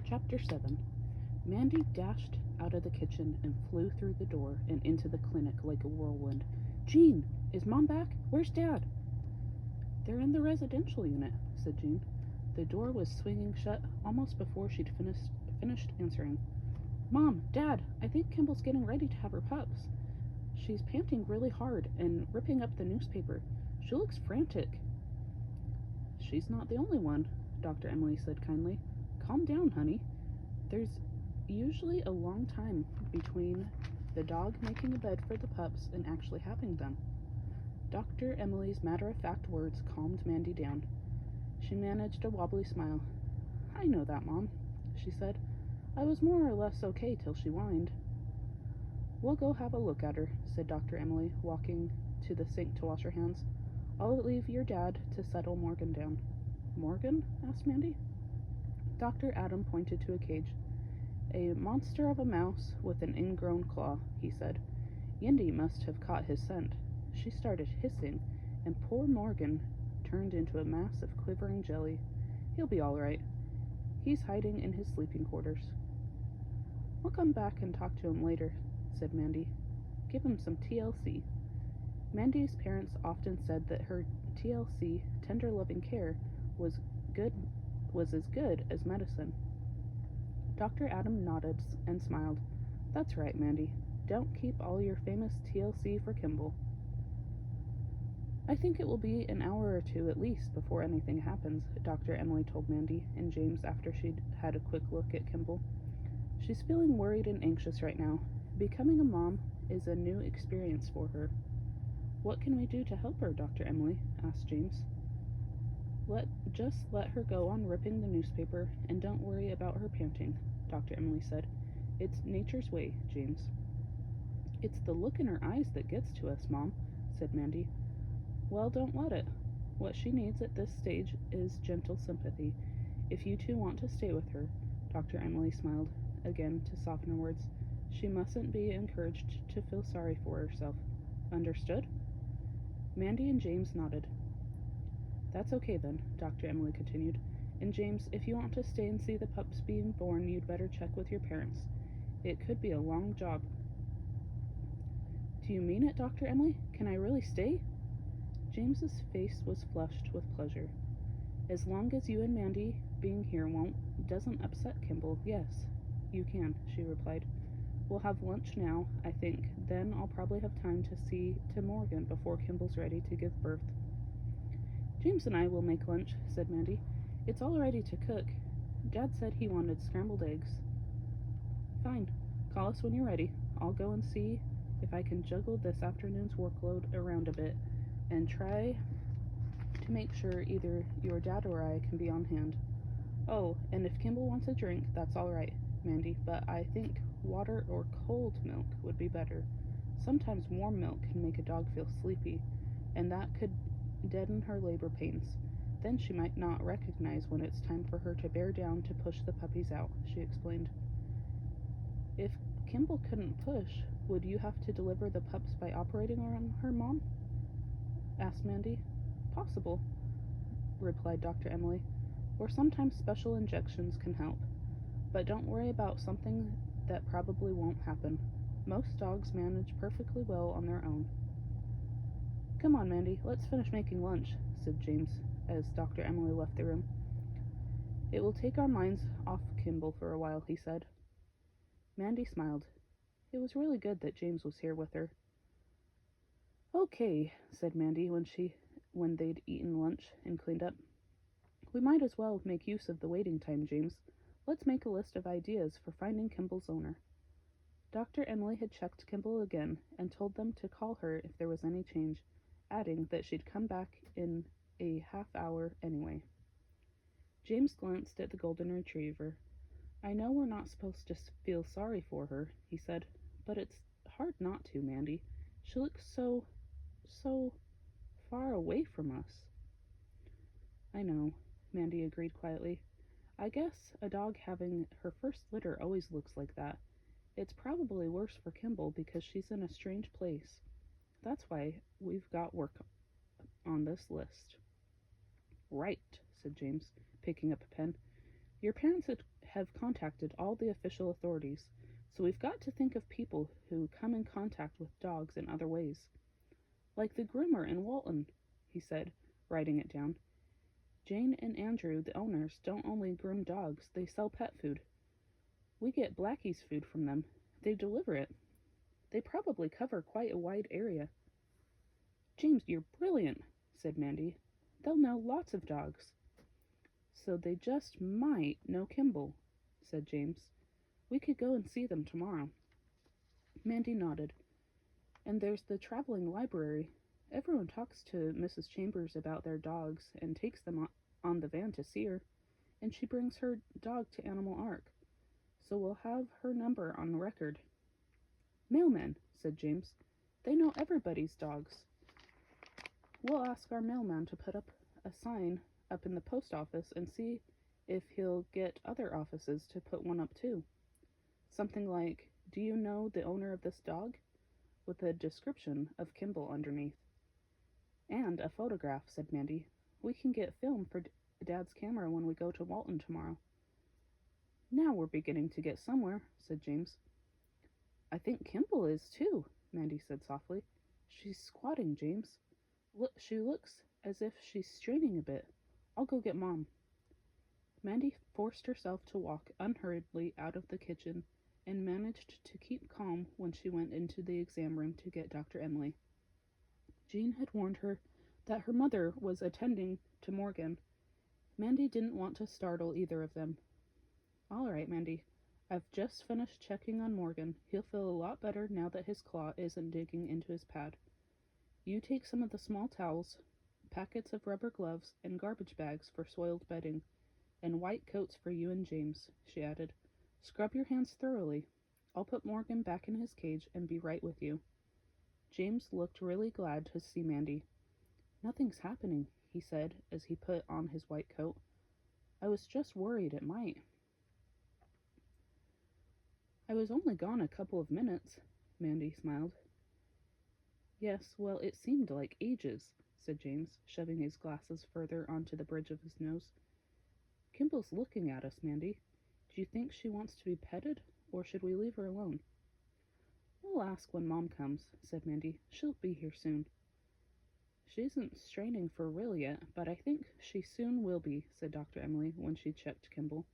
Chapter 7. Mandy dashed out of the kitchen and flew through the door and into the clinic like a whirlwind. "Jean! Is Mom back? Where's Dad?" "They're in the residential unit," said Jean. The door was swinging shut almost before she'd finished answering. "Mom, Dad, I think Kimball's getting ready to have her pups. She's panting really hard and ripping up the newspaper. She looks frantic." "She's not the only one," Dr. Emily said kindly. "Calm down, honey. There's usually a long time between the dog making a bed for the pups and actually having them." Dr. Emily's matter-of-fact words calmed Mandy down. She managed a wobbly smile. "I know that, Mom," she said. "I was more or less okay till she whined." "We'll go have a look at her," said Dr. Emily, walking to the sink to wash her hands. "I'll leave your dad to settle Morgan down." "Morgan?" asked Mandy. Dr. Adam pointed to a cage. "A monster of a mouse with an ingrown claw," he said. "Yindy must have caught his scent." She started hissing, and poor Morgan turned into a mass of quivering jelly. "He'll be all right. He's hiding in his sleeping quarters." "I'll come back and talk to him later," said Mandy. "Give him some TLC." Mandy's parents often said that her TLC, tender loving care, was as good as medicine. Dr. Adam nodded and smiled. "That's right, Mandy. Don't keep all your famous TLC for Kimball." "I think it will be an hour or two at least before anything happens," Dr. Emily told Mandy and James after she'd had a quick look at Kimball. "She's feeling worried and anxious right now. Becoming a mom is a new experience for her." "What can we do to help her, Dr. Emily?" asked James. Just let her go on ripping the newspaper, and don't worry about her panting," Dr. Emily said. "It's nature's way, James." "It's the look in her eyes that gets to us, Mom," said Mandy. "Well, don't let it. What she needs at this stage is gentle sympathy. If you two want to stay with her," Dr. Emily smiled again to soften her words, "she mustn't be encouraged to feel sorry for herself. Understood?" Mandy and James nodded. "That's okay then," Dr. Emily continued. "And James, if you want to stay and see the pups being born, you'd better check with your parents. It could be a long job." "Do you mean it, Dr. Emily? Can I really stay?" James's face was flushed with pleasure. "As long as you and Mandy being here doesn't upset Kimball, yes, you can," she replied. "We'll have lunch now, I think. Then I'll probably have time to see to Morgan before Kimball's ready to give birth." "James and I will make lunch," said Mandy. "It's all ready to cook. Dad said he wanted scrambled eggs." "Fine. Call us when you're ready. I'll go and see if I can juggle this afternoon's workload around a bit and try to make sure either your dad or I can be on hand. Oh, and if Kimball wants a drink, that's all right, Mandy, but I think water or cold milk would be better. Sometimes warm milk can make a dog feel sleepy, and that could deaden her labor pains. Then she might not recognize when it's time for her to bear down to push the puppies out," she explained. "If Kimball couldn't push, would you have to deliver the pups by operating on her, Mom?" asked Mandy. "Possible," replied Dr. Emily, "or sometimes special injections can help. But don't worry about something that probably won't happen. Most dogs manage perfectly well on their own." "Come on, Mandy, let's finish making lunch," said James as Dr. Emily left the room. "It will take our minds off Kimball for a while," he said. Mandy smiled. It was really good that James was here with her. "Okay," said Mandy when they'd eaten lunch and cleaned up. "We might as well make use of the waiting time, James. Let's make a list of ideas for finding Kimball's owner." Dr. Emily had checked Kimball again and told them to call her if there was any change, adding that she'd come back in a half-hour anyway. James glanced at the golden retriever. "I know we're not supposed to feel sorry for her," he said, "but it's hard not to, Mandy. She looks so far away from us." "I know," Mandy agreed quietly. "I guess a dog having her first litter always looks like that. It's probably worse for Kimball because she's in a strange place. That's why we've got work on this list." "Right," said James, picking up a pen. "Your parents have contacted all the official authorities, so we've got to think of people who come in contact with dogs in other ways. Like the groomer in Walton, he said, writing it down. Jane and Andrew, the owners, don't only groom dogs, they sell pet food. We get Blackie's food from them. They deliver it. They probably cover quite a wide area. James, you're brilliant, said Mandy. They'll know lots of dogs. So they just might know Kimball, said James. We could go and see them tomorrow. Mandy nodded. And there's the traveling library. Everyone talks to Mrs. Chambers about their dogs and takes them on the van to see her, and she brings her dog to Animal Ark. So we'll have her number on record. Mailman, said James. They know everybody's dogs. We'll ask our mailman to put up a sign up in the post office and see if he'll get other offices to put one up too. Something like, do you know the owner of this dog? With a description of Kimball underneath. And a photograph, said Mandy. We can get film for Dad's camera when we go to Walton tomorrow. Now we're beginning to get somewhere, said James. I think Kimball is too, Mandy said softly. She's squatting, James. Look, she looks as if she's straining a bit. I'll go get Mom. Mandy forced herself to walk unhurriedly out of the kitchen and managed to keep calm when she went into the exam room to get Dr. Emily. Jean had warned her that her mother was attending to Morgan. Mandy didn't want to startle either of them. All right, Mandy. I've just finished checking on Morgan. He'll feel a lot better now that his claw isn't digging into his pad. You take some of the small towels, packets of rubber gloves, and garbage bags for soiled bedding, and white coats for you and James, she added. Scrub your hands thoroughly. I'll put Morgan back in his cage and be right with you. James looked really glad to see Mandy. Nothing's happening, he said as he put on his white coat. I was just worried it might. I was only gone a couple of minutes, Mandy smiled. Yes, well, it seemed like ages, said James, shoving his glasses further onto the bridge of his nose. Kimball's looking at us, Mandy. Do you think she wants to be petted, or should we leave her alone? We'll ask when Mom comes, said Mandy. She'll be here soon. She isn't straining for real yet, but I think she soon will be, said Dr. Emily when she checked Kimball.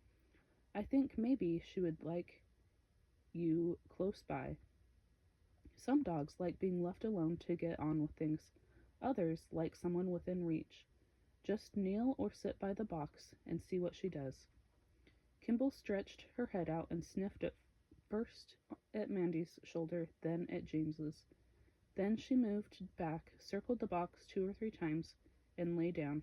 I think maybe she would like you close by. Some dogs like being left alone to get on with things. Others like someone within reach. Just kneel or sit by the box and see what she does. Kimball stretched her head out and sniffed at first at Mandy's shoulder, then at James's. Then she moved back, circled the box 2 or 3 times, and lay down.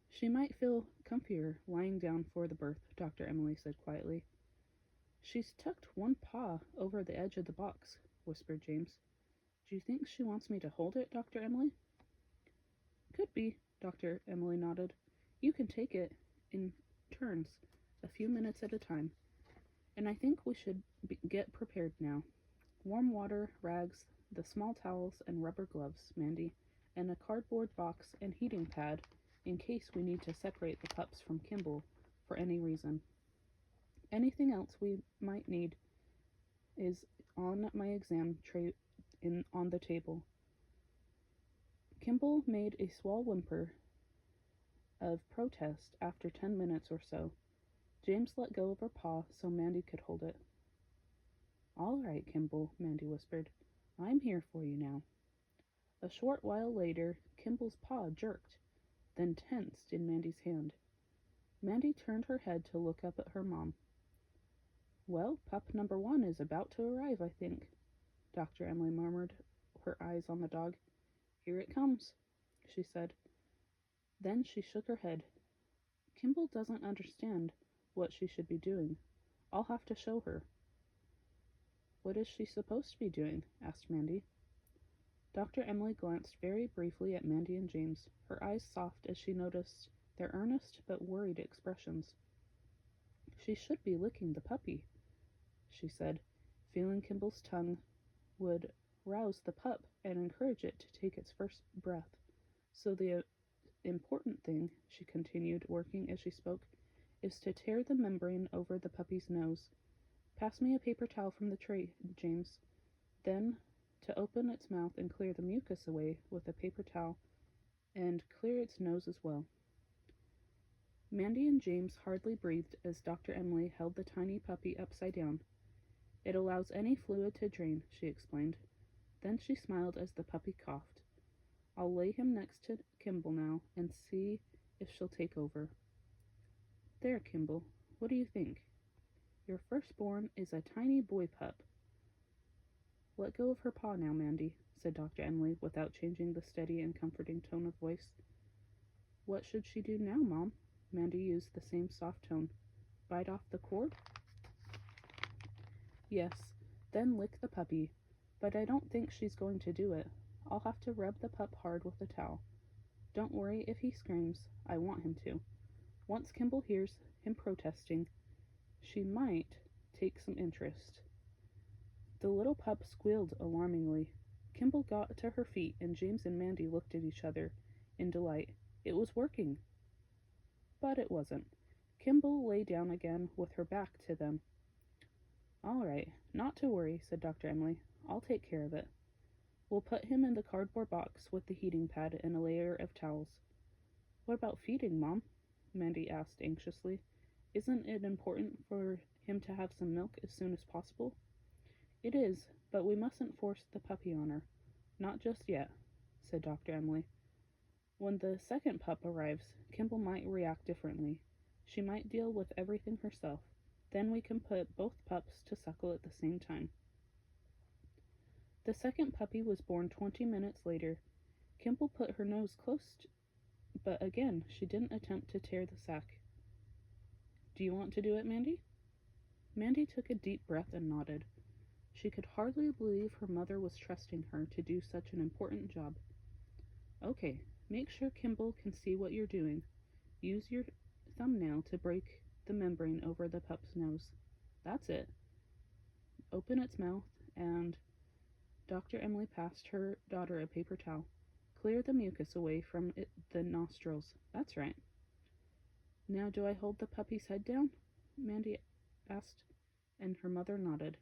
She might feel comfier lying down for the birth, Dr. Emily said quietly. She's tucked one paw over the edge of the box, whispered James. Do you think she wants me to hold it, Dr. Emily? Could be, Dr. Emily nodded. You can take it in turns, a few minutes at a time. And I think we should get prepared now. Warm water, rags, the small towels and rubber gloves, Mandy, and a cardboard box and heating pad in case we need to separate the pups from Kimball for any reason. Anything else we might need is on my exam tray on the table. Kimball made a small whimper of protest after 10 minutes or so. James let go of her paw so Mandy could hold it. All right, Kimball, Mandy whispered. I'm here for you now. A short while later, Kimball's paw jerked, then tensed in Mandy's hand. Mandy turned her head to look up at her mom. Well, pup number 1 is about to arrive, I think, Dr. Emily murmured, her eyes on the dog. Here it comes, she said. Then she shook her head. Kimball doesn't understand what she should be doing. I'll have to show her. What is she supposed to be doing? Asked Mandy. Dr. Emily glanced very briefly at Mandy and James, her eyes soft as she noticed their earnest but worried expressions. She should be licking the puppy, she said, feeling Kimball's tongue would rouse the pup and encourage it to take its first breath. So the important thing, she continued, working as she spoke, is to tear the membrane over the puppy's nose. Pass me a paper towel from the tray, James. Then, to open its mouth and clear the mucus away with a paper towel, and clear its nose as well. Mandy and James hardly breathed as Dr. Emily held the tiny puppy upside down. It allows any fluid to drain, she explained. Then she smiled as the puppy coughed. I'll lay him next to Kimball now and see if she'll take over. There, Kimball, what do you think? Your firstborn is a tiny boy pup. Let go of her paw now, Mandy, said Dr. Emily without changing the steady and comforting tone of voice. What should she do now, Mom? Mandy used the same soft tone. Bite off the cord? Yes, then lick the puppy. But I don't think she's going to do it. I'll have to rub the pup hard with a towel. Don't worry if he screams. I want him to. Once Kimball hears him protesting, she might take some interest. The little pup squealed alarmingly. Kimball got to her feet, and James and Mandy looked at each other in delight. It was working. But it wasn't. Kimball lay down again with her back to them. All right, not to worry, said Dr. Emily. I'll take care of it. We'll put him in the cardboard box with the heating pad and a layer of towels. What about feeding, Mom? Mandy asked anxiously. Isn't it important for him to have some milk as soon as possible? It is, but we mustn't force the puppy on her. Not just yet, said Dr. Emily. When the second pup arrives, Kimball might react differently. She might deal with everything herself. Then we can put both pups to suckle at the same time. The second puppy was born 20 minutes later. Kimball put her nose close, but again she didn't attempt to tear the sack. Do you want to do it, Mandy? Mandy took a deep breath and nodded. She could hardly believe her mother was trusting her to do such an important job. Okay, make sure Kimball can see what you're doing. Use your thumbnail to break the membrane over the pup's nose. That's it. Open its mouth, and Dr. Emily passed her daughter a paper towel. Clear the mucus away from the nostrils. That's right. Now do I hold the puppy's head down? Mandy asked, and her mother nodded.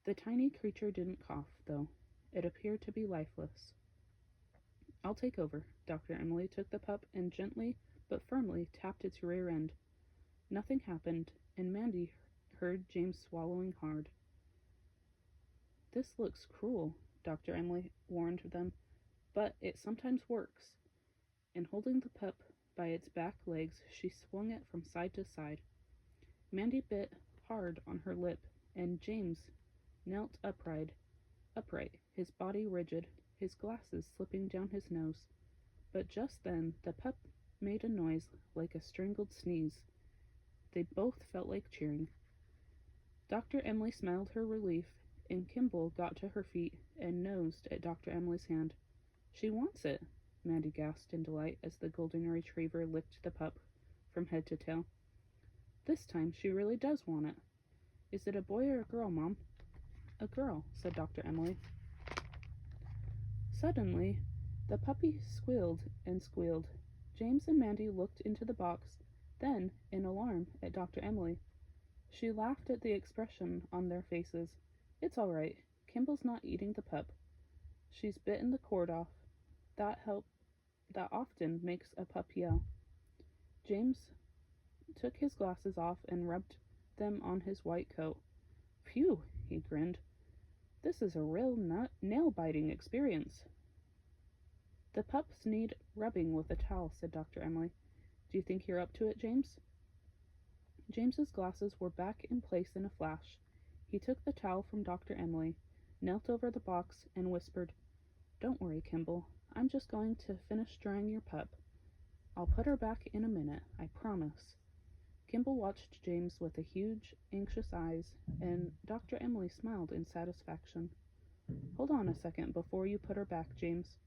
The tiny creature didn't cough, though. It appeared to be lifeless. I'll take over. Dr. Emily took the pup and gently but firmly tapped its rear end. Nothing happened, and Mandy heard James swallowing hard. This looks cruel, Dr. Emily warned them, but it sometimes works. And holding the pup by its back legs, she swung it from side to side. Mandy bit hard on her lip, and James knelt upright, his body rigid, his glasses slipping down his nose. But just then the pup made a noise like a strangled sneeze. They both felt like cheering. Dr. Emily smiled her relief, and Kimball got to her feet and nosed at Dr. Emily's hand. She wants it, Mandy gasped in delight as the golden retriever licked the pup from head to tail. This time she really does want it. Is it a boy or a girl, Mom? A girl, said Dr. Emily. Suddenly, the puppy squealed and squealed. James and Mandy looked into the box, then, in alarm, at Dr. Emily. She laughed at the expression on their faces. It's all right. Kimball's not eating the pup. She's bitten the cord off. That often makes a pup yell. James took his glasses off and rubbed them on his white coat. Phew, he grinned. This is a real nail-biting experience. The pups need rubbing with a towel, said Dr. Emily. Do you think you're up to it, James? James's glasses were back in place in a flash. He took the towel from Dr. Emily, knelt over the box, and whispered, Don't worry, Kimball. I'm just going to finish drying your pup. I'll put her back in a minute, I promise. Kimball watched James with a huge, anxious eyes, and Dr. Emily smiled in satisfaction. Hold on a second before you put her back, James.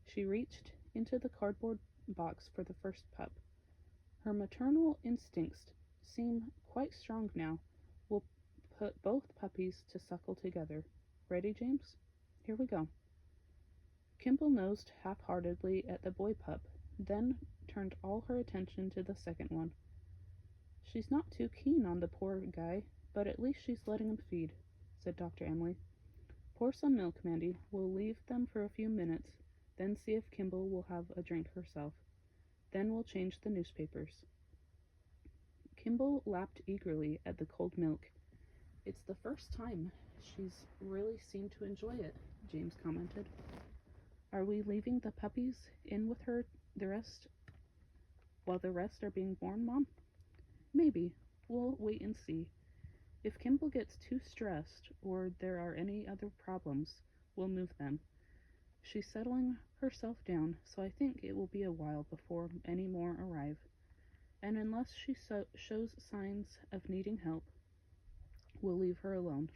She reached into the cardboard box for the first pup. Her maternal instincts seem quite strong now. We'll put both puppies to suckle together. Ready, James? Here we go. Kimball nosed half-heartedly at the boy pup, then turned all her attention to the second one. She's not too keen on the poor guy, but at least she's letting him feed, said Dr. Emily. Pour some milk, Mandy. We'll leave them for a few minutes, then see if Kimball will have a drink herself. Then we'll change the newspapers. Kimball lapped eagerly at the cold milk. It's the first time she's really seemed to enjoy it, James commented. Are we leaving the puppies in with her the rest while the rest are being born, Mom? Maybe. We'll wait and see. If Kimball gets too stressed or there are any other problems, we'll move them. She's settling herself down, so I think it will be a while before any more arrive. And unless she shows signs of needing help, we'll leave her alone.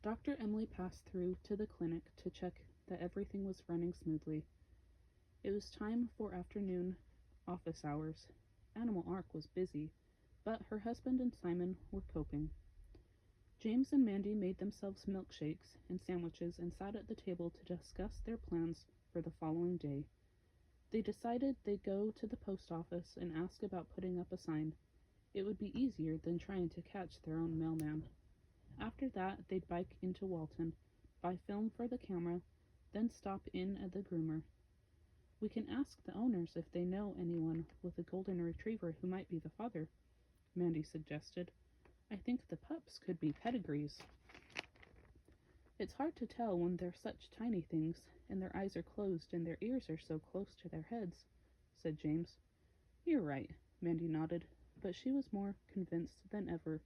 Dr. Emily passed through to the clinic to check that everything was running smoothly. It was time for afternoon office hours. Animal Ark was busy, but her husband and Simon were coping. James and Mandy made themselves milkshakes and sandwiches and sat at the table to discuss their plans for the following day. They decided they'd go to the post office and ask about putting up a sign. It would be easier than trying to catch their own mailman. After that, they'd bike into Walton, buy film for the camera, then stop in at the groomer. We can ask the owners if they know anyone with a golden retriever who might be the father, Mandy suggested. I think the pups could be pedigrees. It's hard to tell when they're such tiny things, and their eyes are closed and their ears are so close to their heads, said James. You're right, Mandy nodded, but she was more convinced than ever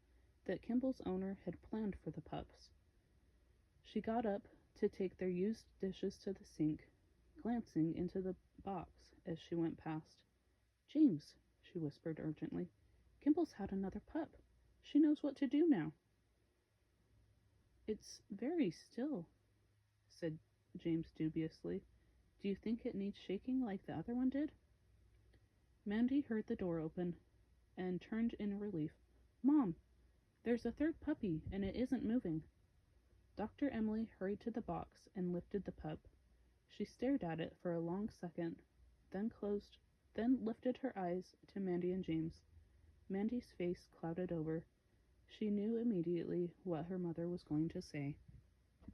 that Kimball's owner had planned for the pups. She got up to take their used dishes to the sink, glancing into the box as she went past. James, she whispered urgently, Kimball's had another pup. She knows what to do now. It's very still, said James dubiously. Do you think it needs shaking like the other one did? Mandy heard the door open and turned in relief. Mom, there's a third puppy and it isn't moving. Dr. Emily hurried to the box and lifted the pup. She stared at it for a long second, then lifted her eyes to Mandy and James. Mandy's face clouded over. She knew immediately what her mother was going to say.